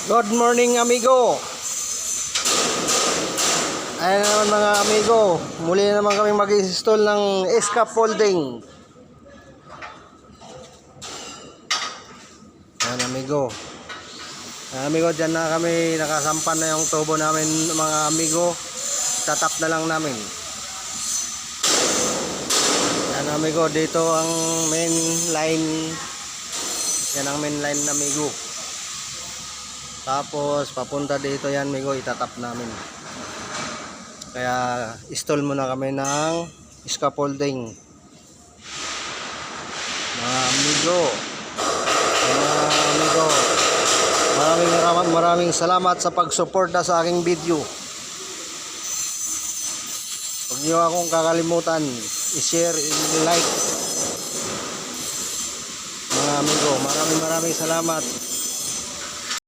Good morning amigo. Ayan naman mga amigo, muli naman kami mag-install ng scaffolding. Ayan amigo. Ayan amigo, dyan na kami, nakasampan na yung tubo namin mga amigo. Tatap na lang namin. Ayan amigo, dito ang main line. Yan ang main line amigo. Tapos papunta dito yan amigo, itatap namin. Kaya install muna kami ng scaffolding. Mga amigo, maraming salamat sa pagsuporta sa aking video. Huwag niyo akong kakalimutan i-share, i-like. Mga amigo, maraming salamat.